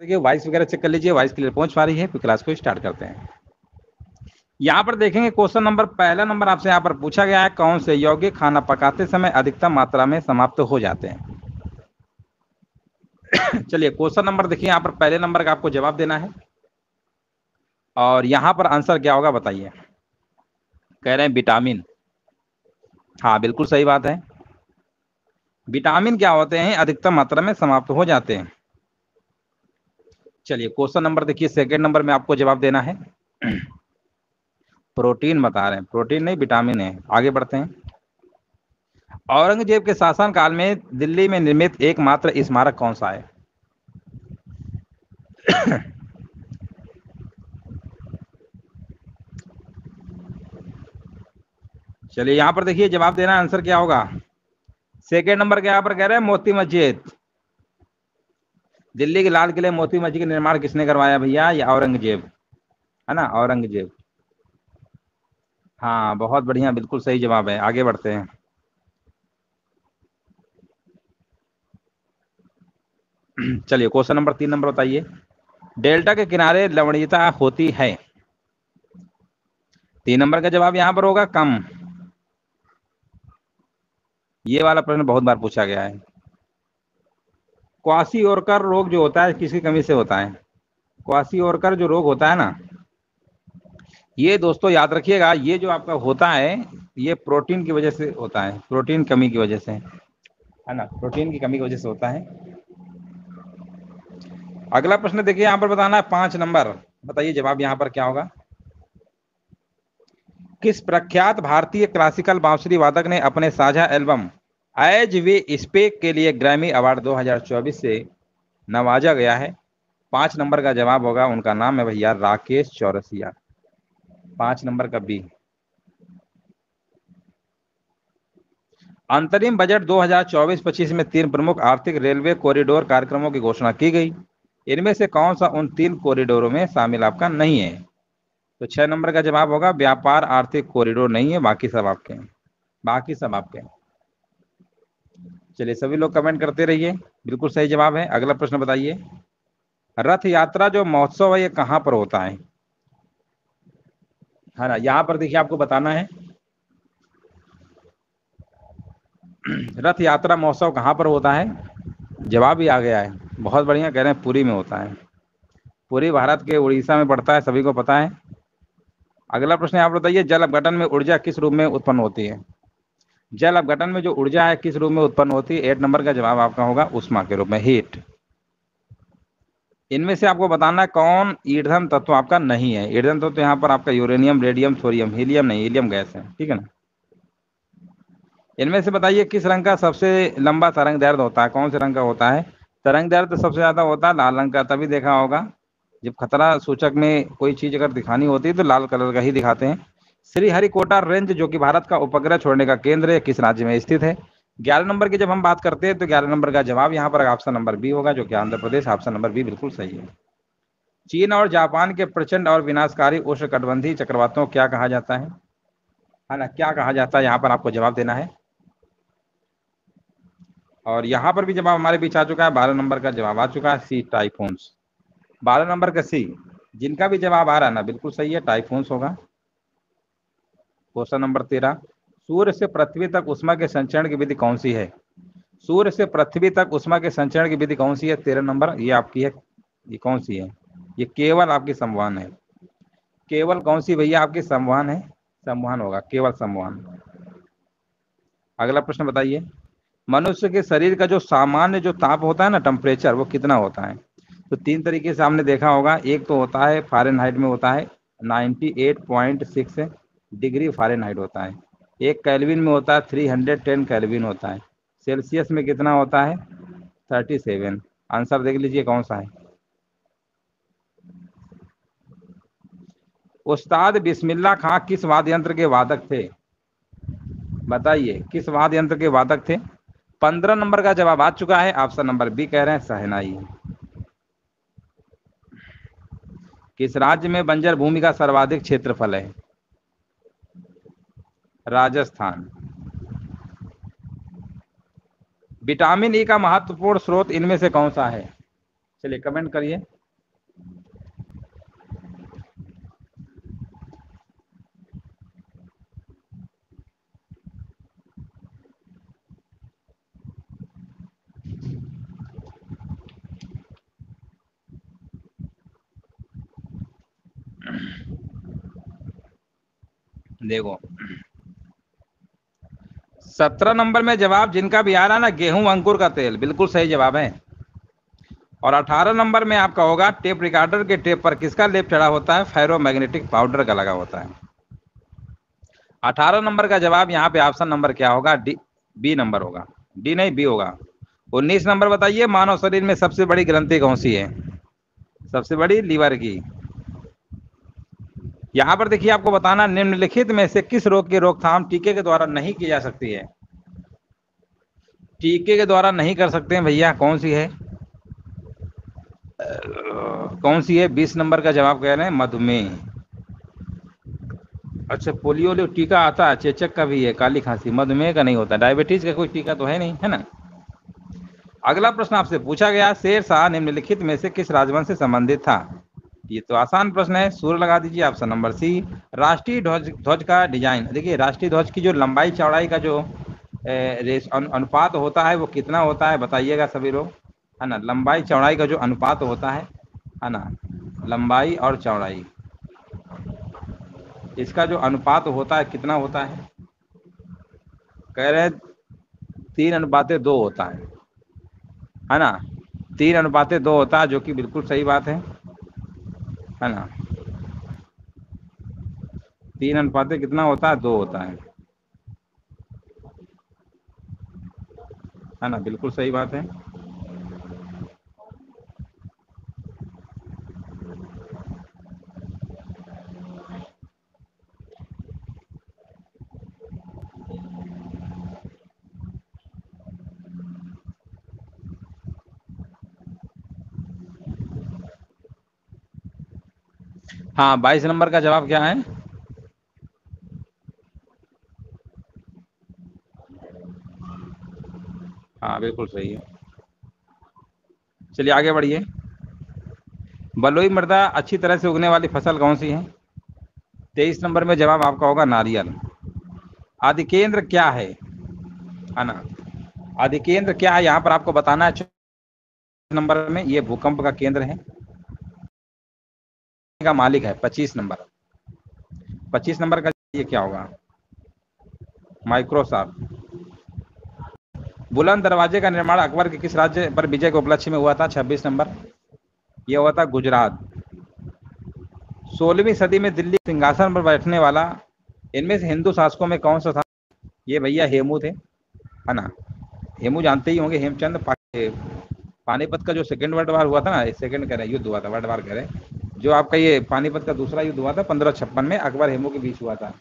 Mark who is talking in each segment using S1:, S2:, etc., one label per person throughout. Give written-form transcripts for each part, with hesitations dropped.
S1: देखिए वॉइस वगैरह चेक कर लीजिए, वॉइस क्लियर पहुंच पा रही है, फिर क्लास को स्टार्ट करते हैं। यहाँ पर देखेंगे क्वेश्चन नंबर, पहला नंबर आपसे यहाँ पर पूछा गया है, कौन से यौगिक खाना पकाते समय अधिकतम मात्रा में समाप्त हो जाते हैं। चलिए क्वेश्चन नंबर देखिए, यहाँ पर पहले नंबर का आपको जवाब देना है और यहाँ पर आंसर क्या होगा बताइए। कह रहे हैं विटामिन। हाँ बिल्कुल सही बात है, विटामिन क्या होते हैं, अधिकतम मात्रा में समाप्त हो जाते हैं। चलिए क्वेश्चन नंबर देखिए, सेकंड नंबर में आपको जवाब देना है। प्रोटीन बता रहे हैं, प्रोटीन नहीं विटामिन है। आगे बढ़ते हैं। औरंगजेब के शासन काल में दिल्ली में निर्मित एकमात्र स्मारक कौन सा है। चलिए यहाँ पर देखिए जवाब देना, आंसर क्या होगा। सेकेंड नंबर के यहाँ पर कह रहे हैं मोती मस्जिद। दिल्ली के लाल किले मोती मस्जिद का निर्माण किसने करवाया भैया, या औरंगजेब, है ना, औरंगजेब। हाँ बहुत बढ़िया, बिल्कुल सही जवाब है। आगे बढ़ते हैं। चलिए क्वेश्चन नंबर 3 नंबर बताइए, डेल्टा के किनारे लवणीयता होती है। 3 नंबर का जवाब यहाँ पर होगा कम। ये वाला प्रश्न बहुत बार पूछा गया है। क्वाशियोरकर रोग जो होता है किसकी कमी से होता है। क्वाशियोरकर जो रोग होता है ना, ये दोस्तों याद रखिएगा, ये जो आपका होता है ये प्रोटीन की वजह से होता है, प्रोटीन कमी की वजह से, है ना, प्रोटीन की कमी की वजह से होता है। अगला प्रश्न देखिए, यहाँ पर बताना है 5 नंबर, बताइए जवाब यहाँ पर क्या होगा। किस प्रख्यात भारतीय क्लासिकल बांसुरी वादक ने अपने साझा एल्बम एज वी स्पीक के लिए ग्रैमी अवार्ड 2024 से नवाजा गया है। 5 नंबर का जवाब होगा, उनका नाम है भैया राकेश चौरसिया। 5 नंबर का बी। अंतरिम बजट 2024-25 में 3 प्रमुख आर्थिक रेलवे कॉरिडोर कार्यक्रमों की घोषणा की गई। इनमें से कौन सा उन 3 कॉरिडोरों में शामिल आपका नहीं है। तो 6 नंबर का जवाब होगा व्यापार आर्थिक कॉरिडोर नहीं है, बाकी सब आपके हैं, बाकी सब आपके हैं। चलिए सभी लोग कमेंट करते रहिए, बिल्कुल सही जवाब है। अगला प्रश्न बताइए, रथ यात्रा जो महोत्सव है ये कहाँ पर होता है ना। यहाँ पर देखिए आपको बताना है, रथ यात्रा महोत्सव कहाँ पर होता है। जवाब भी आ गया है, बहुत बढ़िया, कह रहे हैं पुरी में होता है। पुरी भारत के उड़ीसा में पड़ता है, सभी को पता है। अगला प्रश्न आप बताइए, जल अपघटन में ऊर्जा किस रूप में उत्पन्न होती है। जल अपघटन में जो ऊर्जा है किस रूप में उत्पन्न होती है। 8 नंबर का जवाब आपका होगा उष्मा के रूप में, हीट। इनमें से आपको बताना है कौन ईंधन तत्व आपका नहीं है। ईंधन तत्व यहाँ पर आपका यूरेनियम, रेडियम, थोरियम, हीलियम नहीं, हीलियम गैस है, ठीक है ना। इनमें से बताइए किस रंग का सबसे लंबा तरंग दैर्ध्य होता है, कौन से रंग का होता है। तरंग दैर्ध्य सबसे ज्यादा होता है लाल रंग का, तभी देखा होगा जब खतरा सूचक में कोई चीज अगर दिखानी होती है तो लाल कलर का ही दिखाते हैं। श्रीहरिकोटा रेंज जो कि भारत का उपग्रह छोड़ने का केंद्र है किस राज्य में स्थित है। 11 नंबर की जब हम बात करते हैं तो 11 नंबर का जवाब यहाँ पर ऑप्शन नंबर बी होगा, जो कि Andhra Pradesh. Option number B बिल्कुल सही है। चीन और जापान के प्रचंड और विनाशकारी उष्णकटिबंधीय चक्रवातों को क्या कहा जाता है ना, क्या कहा जाता है, यहाँ पर आपको जवाब देना है। और यहाँ पर भी जवाब हमारे बीच आ चुका है, 12 नंबर का जवाब आ चुका है, सी टाइफून्स। 12 नंबर का सी, जिनका भी जवाब आ रहा है ना बिल्कुल सही है, टाइफून्स होगा। क्वेश्चन नंबर 13, सूर्य से पृथ्वी तक उष्मा के संचरण की विधि कौन सी है। सूर्य से पृथ्वी तक उष्मा के संचरण की विधि कौन सी है। 13 नंबर ये आपकी है, ये कौन सी है, ये केवल आपकी संवहन है। केवल कौन सी भैया आपकी संवहन है, संवहन होगा, केवल संवहन। अगला प्रश्न बताइए, मनुष्य के शरीर का जो सामान्य जो ताप होता है ना, टेम्परेचर, वो कितना होता है। तो 3 तरीके से आपने देखा होगा, एक तो होता है फ़ारेनहाइट में होता है 98.6 डिग्री फ़ारेनहाइट होता है। एक केल्विन में होता है 310 केल्विन होता है। सेल्सियस में कितना होता है 37। आंसर देख लीजिए कौन सा है। उस्ताद बिस्मिल्लाह खां किस वाद्य यंत्र के वादक थे, बताइए किस वाद्य यंत्र के वादक थे। 15 नंबर का जवाब आ चुका है, ऑप्शन नंबर बी कह रहे हैं शहनाई। किस राज्य में बंजर भूमि का सर्वाधिक क्षेत्रफल है। राजस्थान। विटामिन ई का महत्वपूर्ण स्रोत इनमें से कौन सा है। चलिए कमेंट करिए। देखो 17 नंबर में जवाब जिनका भी आ रहा ना, गेहूं अंकुर का तेल, बिल्कुल सही जवाब है। और 18 नंबर में आपका होगा टेप रिकॉर्डर के टेप पर किसका लेप चढ़ा होता है? फेरोमैग्नेटिक पाउडर का लगा होता है। 18 नंबर का जवाब यहाँ पे ऑप्शन नंबर क्या होगा? डी, बी नंबर होगा। डी नहीं, बी होगा। 19 नंबर बताइए, मानव शरीर में सबसे बड़ी ग्रंथि कौन सी है? सबसे बड़ी लीवर की। यहाँ पर देखिए आपको बताना, निम्नलिखित में से किस रोग की रोकथाम टीके के द्वारा नहीं की जा सकती है? टीके के द्वारा नहीं कर सकते हैं भैया, कौन सी है? कौन सी है? 20 नंबर का जवाब कह रहे हैं मधुमेह। अच्छा, पोलियो टीका आता है, चेचक का भी है, काली खांसी, मधुमेह का नहीं होता, डायबिटीज का कोई टीका तो है नहीं, है ना। अगला प्रश्न आपसे पूछा गया, शेर शाह निम्नलिखित में से किस राजवंश से संबंधित था? ये तो आसान प्रश्न है, सूर्य लगा दीजिए, ऑप्शन नंबर सी। राष्ट्रीय ध्वज ध्वज का डिजाइन देखिए, राष्ट्रीय ध्वज की जो लंबाई चौड़ाई का जो अनुपात होता है वो कितना होता है बताइएगा सभी लोग, है ना। लंबाई चौड़ाई का जो अनुपात होता है ना, लंबाई और चौड़ाई, इसका जो अनुपात होता है कितना होता है? कह रहे 3:2 होता है ना। 3:2 होता है, जो कि बिल्कुल सही बात है ना। 3 अनुपात कितना होता है? 2 होता है ना, बिल्कुल सही बात है। हाँ, 22 नंबर का जवाब क्या है? हाँ, बिल्कुल सही है। चलिए आगे बढ़िए। बलुई मृदा अच्छी तरह से उगने वाली फसल कौन सी है? 23 नंबर में जवाब आपका होगा नारियल। आदिकेंद्र क्या है ना। आदिकेंद्र क्या है यहाँ पर आपको बताना है। नंबर में ये भूकंप का केंद्र है, का मालिक है। 25 नंबर, 25 नंबर का ये क्या होगा? माइक्रोसॉफ्ट। बुलंद दरवाजे का निर्माण अकबर के किस राज्य पर विजय के उपलक्ष्य में हुआ था? 26 नंबर, ये हुआ था गुजरात। 16वीं सदी में दिल्ली सिंहासन पर बैठने वाला इनमें से हिंदू शासकों में कौन सा था? ये भैया हेमू थे, है ना। हेमू जानते ही होंगे, हेमचंद। पानीपत का जो सेकेंड वर्ल्ड वार हुआ था ना, सेकेंड कह रहे युद्ध हुआ था, वर्ल्ड वार कह रहे, जो आपका ये पानीपत का दूसरा युद्ध हुआ था 1556 में, अकबर हेमू के बीच हुआ था।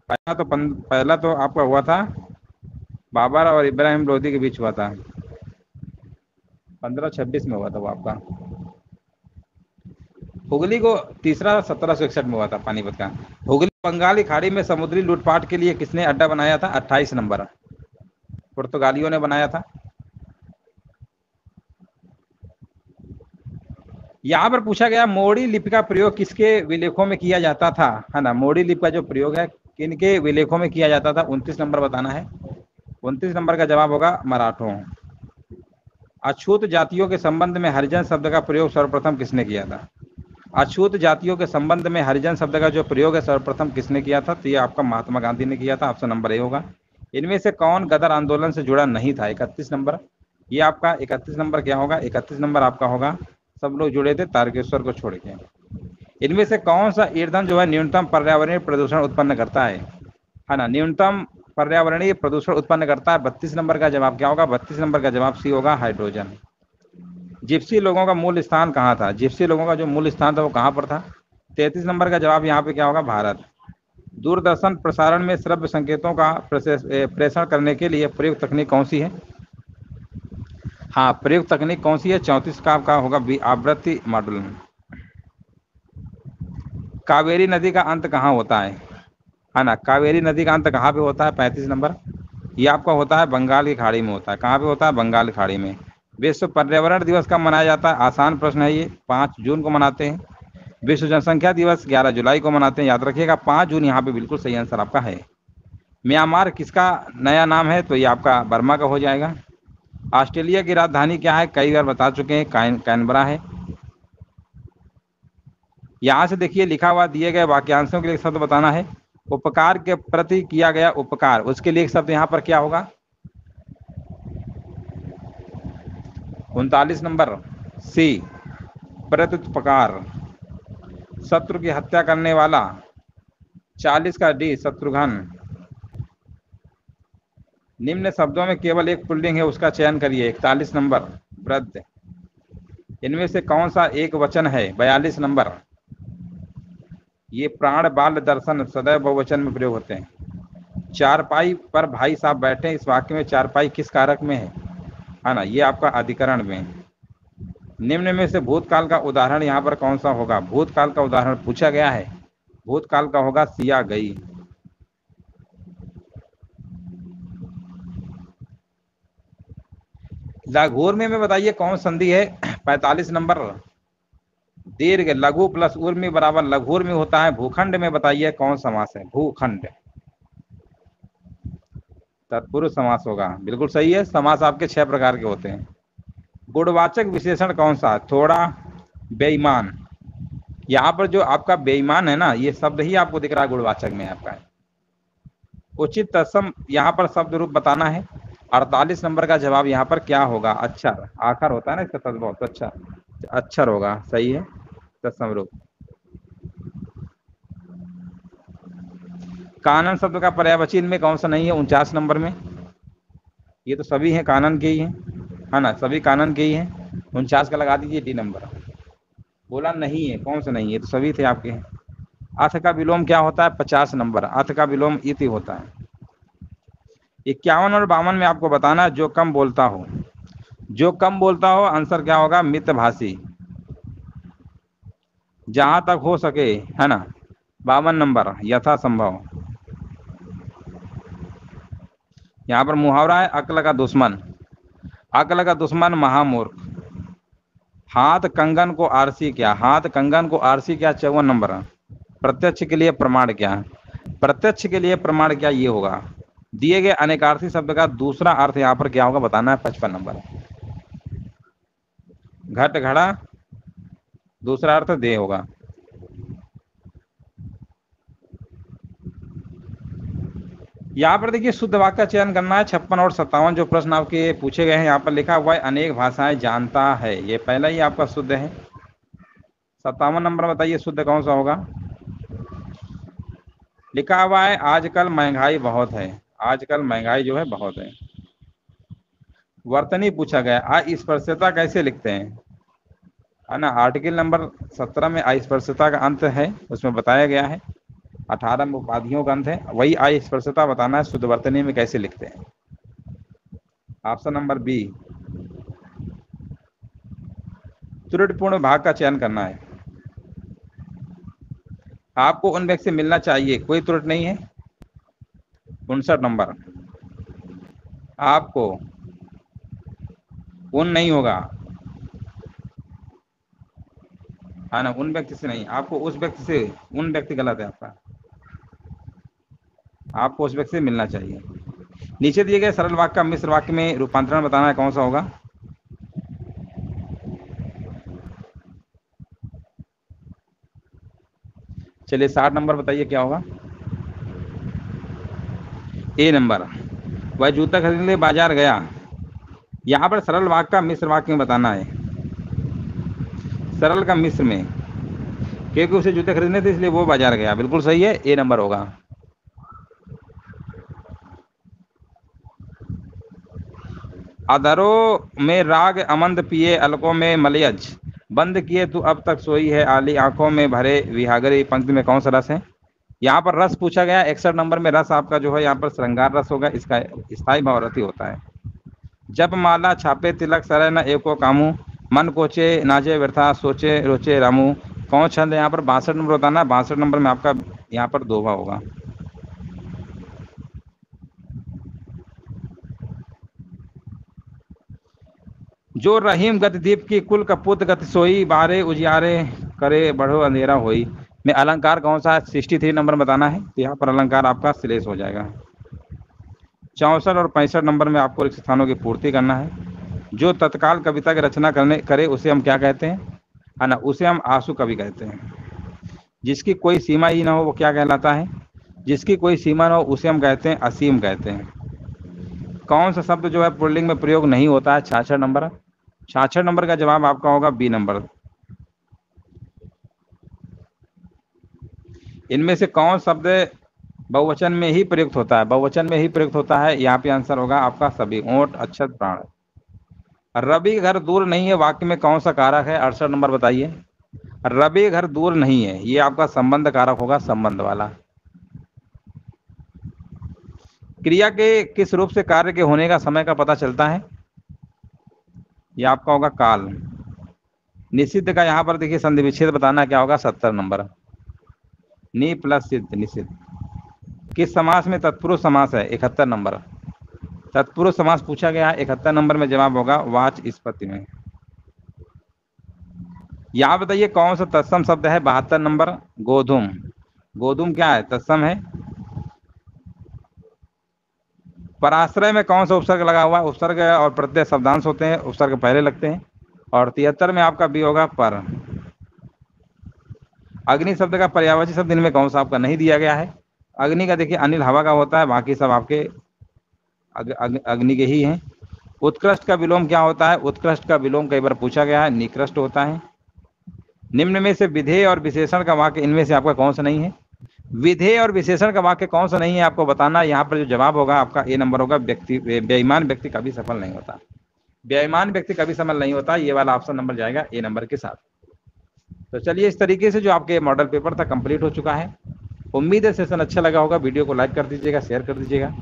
S1: पहला तो आपका हुआ था बाबर और इब्राहिम लोदी के बीच हुआ था, 1526 में हुआ था वो आपका। हुगली को तीसरा 1761 में हुआ था पानीपत का। हुगली बंगाली खाड़ी में समुद्री लूटपाट के लिए किसने अड्डा बनाया था? 28 नंबर, पुर्तगालियों ने बनाया था। यहाँ पर पूछा गया, मोड़ी लिपि का प्रयोग किसके विलेखों में किया जाता था? है ना, मोड़ी लिपि का जो प्रयोग है किनके विलेखों में किया जाता था? 29 नंबर बताना है। 29 नंबर का जवाब होगा मराठों। अछूत जातियों के संबंध में हरिजन शब्द का प्रयोग सर्वप्रथम किसने किया था? अछूत जातियों के संबंध में हरिजन शब्द का जो प्रयोग है सर्वप्रथम किसने किया था? तो ये आपका महात्मा गांधी ने किया था, ऑप्शन नंबर ए होगा। इनमें से कौन गदर आंदोलन से जुड़ा नहीं था? 31 नंबर, ये आपका 31 नंबर क्या होगा? 31 नंबर आपका होगा, सब लोग जुड़े थे तारकेश्वर को छोड़ के। इनमें से कौन सा ईंधन जो है न्यूनतम पर्यावरणीय प्रदूषण उत्पन्न करता है ना, न्यूनतम पर्यावरणीय प्रदूषण उत्पन्न करता है? 32 नंबर का जवाब क्या होगा? 32 नंबर का जवाब सी होगा, हाइड्रोजन। जिप्सी लोगों का मूल स्थान कहाँ था? जिप्सी लोगों का जो मूल स्थान था वो कहाँ पर था? 33 नंबर का जवाब यहाँ पे क्या होगा? भारत। दूरदर्शन प्रसारण में श्रव्य संकेतों का प्रेषण करने के लिए प्रयुक्त तकनीक कौन सी है? हाँ, प्रयुक्त तकनीक कौन सी है? 34 का आपका होगा आवृत्ति मॉडल। कावेरी नदी का अंत कहाँ होता है ना, कावेरी नदी का अंत कहाँ पे होता है? 35 नंबर। ये आपका होता है बंगाल की खाड़ी में होता है। कहाँ पे होता है? बंगाल की खाड़ी में। विश्व पर्यावरण दिवस कब मनाया जाता है? आसान प्रश्न है ये, 5 जून को मनाते हैं। विश्व जनसंख्या दिवस 11 जुलाई को मनाते हैं, याद रखिएगा। 5 जून यहाँ पे बिल्कुल सही आंसर आपका है। म्यांमार किसका नया नाम है? तो ये आपका बर्मा का हो जाएगा। ऑस्ट्रेलिया की राजधानी क्या है? कई बार बता चुके हैं, कैनबरा है। यहाँ से देखिए लिखा हुआ दिए गए वाक्यांशों के लिए शब्द बताना है। उपकार के प्रति किया गया उपकार, उसके लिए एक शब्द यहाँ पर क्या होगा? 39 नंबर सी, प्रत्युपकार। शत्रु की हत्या करने वाला, 40 का डी, शत्रुघ्न। निम्न शब्दों में केवल एक पुल्लिंग है, उसका चयन करिए। 41 नंबर वृद्ध। इनमें से कौन सा एक वचन है? 42 नंबर। ये प्राण बाल दर्शन सदैव बहुवचन में प्रयोग होते हैं। चारपाई पर भाई साहब बैठे, इस वाक्य में चारपाई किस कारक में है ना? ये आपका अधिकरण में। निम्न में से भूतकाल का उदाहरण यहाँ पर कौन सा होगा? भूतकाल का उदाहरण पूछा गया है, भूतकाल का होगा सिया गई। लघुर में बताइए कौन संधि है? 45 नंबर दीर्घ। लघु प्लस उर्मी बराबर लघुर में होता है। भूखंड में बताइए कौन समास है? भूखंड। तत्पुरुष समास होगा, बिल्कुल सही है। समास आपके 6 प्रकार के होते हैं। गुणवाचक विशेषण कौन सा? थोड़ा, बेईमान। यहाँ पर जो आपका बेईमान है ना, ये शब्द ही आपको दिख रहा है गुणवाचक में आपका। उचित तत्सम यहाँ पर शब्द रूप बताना है। 48 नंबर का जवाब यहाँ पर क्या होगा? अक्षर। आखर होता है ना इसका तत्सम, तो अच्छा अक्षर होगा, सही है तत्सम रूप। कानन शब्द का पर्यायवाची इनमें कौन सा नहीं है? 49 नंबर में। ये तो सभी हैं कानन के ही हैं, है ना? सभी कानन के ही हैं। 49 का लगा दीजिए डी नंबर। बोला नहीं है, कौन सा नहीं है? तो सभी थे आपके। अथ का विलोम क्या होता है? 50 नंबर। अथ का विलोम इति होता है। 51 और 52 में आपको बताना है जो कम बोलता हो। जो कम बोलता हो, आंसर क्या होगा? मितभाषी, जहां तक हो सके, है ना? 52 नंबर यथा संभव। यहाँ पर मुहावरा है अक्ल का दुश्मन। अक्ल का दुश्मन महामूर्ख। हाथ कंगन को आरसी क्या? हाथ कंगन को आरसी क्या? 54 नंबर। प्रत्यक्ष के लिए प्रमाण क्या? प्रत्यक्ष के लिए प्रमाण क्या? ये होगा। दिए गए अनेकार्थी शब्द का दूसरा अर्थ यहाँ पर क्या होगा बताना है। 55 नंबर। घट घड़ा, दूसरा अर्थ दे होगा। यहाँ पर देखिए शुद्ध वाक्य का चयन करना है। 56 और 57 जो प्रश्न आपके पूछे गए हैं, यहाँ पर लिखा हुआ है अनेक भाषाएं जानता है, ये पहला ही आपका शुद्ध है। 57 नंबर बताइए शुद्ध कौन सा होगा? लिखा हुआ है आजकल महंगाई बहुत है। आजकल महंगाई जो है बहुत है। वर्तनी पूछा गया, अस्पृश्यता कैसे लिखते हैं, है ना? आर्टिकल नंबर 17 में अस्पृश्यता का अंत है, उसमें बताया गया है। 18 में उपाधियों का अंत है, वही अस्पृश्यता बताना है शुद्ध वर्तनी में कैसे लिखते हैं। Option number B. त्रुटिपूर्ण भाग का चयन करना है। आपको उन व्यक्ति से मिलना चाहिए, कोई त्रुटि नहीं है। 59 नंबर। आपको उन नहीं होगा, है ना? उन व्यक्ति से नहीं, आपको उस व्यक्ति से। उन व्यक्ति गलत है आपका, आपको उस व्यक्ति से मिलना चाहिए। नीचे दिए गए सरल वाक्य का मिश्र वाक्य में रूपांतरण बताना है, कौन सा होगा? चलिए 60 नंबर बताइए क्या होगा? ए नंबर। वह जूता खरीदने के लिए बाजार गया। यहाँ पर सरल वाक्य का मिश्र वाक्य में बताना है। सरल का मिश्र में, क्योंकि उसे जूते खरीदने थे इसलिए वो बाजार गया, बिल्कुल सही है, ए नंबर होगा। अधरों में राग अमंद पिए अलकों में मलयज, बंद किए तू अब तक सोई है आली आंखों में भरे विहागरी, पंक्ति में कौन सा रस है? यहाँ पर रस पूछा गया। 61 नंबर में रस आपका जो है यहाँ पर श्रृंगार रस होगा, इसका स्थायी भावरती होता है। जप माला छापे तिलक सरे न एको कामू, मन कोचे नाचे व्यर्था सोचे रोचे रामू, कौन छंद है यहाँ पर? 62 नंबर बताना। 62 नंबर में आपका यहाँ पर दोहा होगा। जो रहीम गतिदीप की कुल कपूत गति सोई, बारे उजियारे करे बढ़ो अंधेरा होई, में अलंकार कौन सा है? 63 नंबर बताना है, तो यहाँ पर अलंकार आपका श्लेष हो जाएगा। 64 और 65 नंबर में आपको रिक्त स्थानों की पूर्ति करना है। जो तत्काल कविता की रचना करे उसे हम क्या कहते हैं? है ना, उसे हम आंसू कवि कहते हैं। जिसकी कोई सीमा ही ना हो वो क्या कहलाता है? जिसकी कोई सीमा ना हो उसे हम कहते हैं असीम कहते हैं। कौन सा शब्द जो है पुल्लिंग में प्रयोग नहीं होता है? 66 नंबर। 66 नंबर का जवाब आपका होगा बी नंबर। इनमें से कौन शब्द बहुवचन में ही प्रयुक्त होता है? बहुवचन में ही प्रयुक्त होता है। यहाँ पे आंसर होगा आपका सभी। ओंठ, अक्षत, प्राण। रवि घर दूर नहीं है वाक्य में कौन सा कारक है? 68 नंबर बताइए। रवि घर दूर नहीं है, ये आपका संबंध कारक होगा, संबंध वाला। क्रिया के किस रूप से कार्य के होने का समय का पता चलता है? ये आपका होगा काल। निषिद्ध का यहाँ पर देखिए संधि विच्छेद बताना क्या होगा? 70 नंबर। नि प्लस सिद्ध, निषिद्ध। किस समास में तत्पुरुष समास है? 71 नंबर। तत्पुरुष समास पूछा गया है, 71 नंबर में जवाब होगा वाचस्पति में। यहाँ बताइए कौन सा तत्सम शब्द है? 72 नंबर। गोधूम। गोधूम क्या है? तत्सम है। पराश्रय में कौन सा उपसर्ग लगा हुआ है? उपसर्ग और प्रत्यय शब्दांश होते हैं, उपसर्ग पहले लगते हैं। और 73 में आपका बी होगा पर। अग्नि शब्द का पर्यायवाची शब्द इनमें कौन सा आपका नहीं दिया गया है? अग्नि का देखिए अनिल हवा का होता है, बाकी सब आपके अग्नि के ही हैं। उत्कृष्ट का विलोम क्या होता है? उत्कृष्ट का विलोम कई बार पूछा गया है, निकृष्ट होता है। निम्न में से विधेय और विशेषण का वाक्य इनमें से आपका कौन सा नहीं है? विधेय और विशेषण का वाक्य कौन सा नहीं है आपको बताना। यहाँ पर जो जवाब होगा आपका ए नंबर होगा। व्यक्ति, बेईमान व्यक्ति कभी सफल नहीं होता। बेईमान व्यक्ति कभी सफल नहीं होता, ये वाला ऑप्शन नंबर जाएगा ए नंबर के साथ। तो चलिए, इस तरीके से जो आपके मॉडल पेपर था कंप्लीट हो चुका है। उम्मीद है सेशन अच्छा लगा होगा। वीडियो को लाइक कर दीजिएगा, शेयर कर दीजिएगा।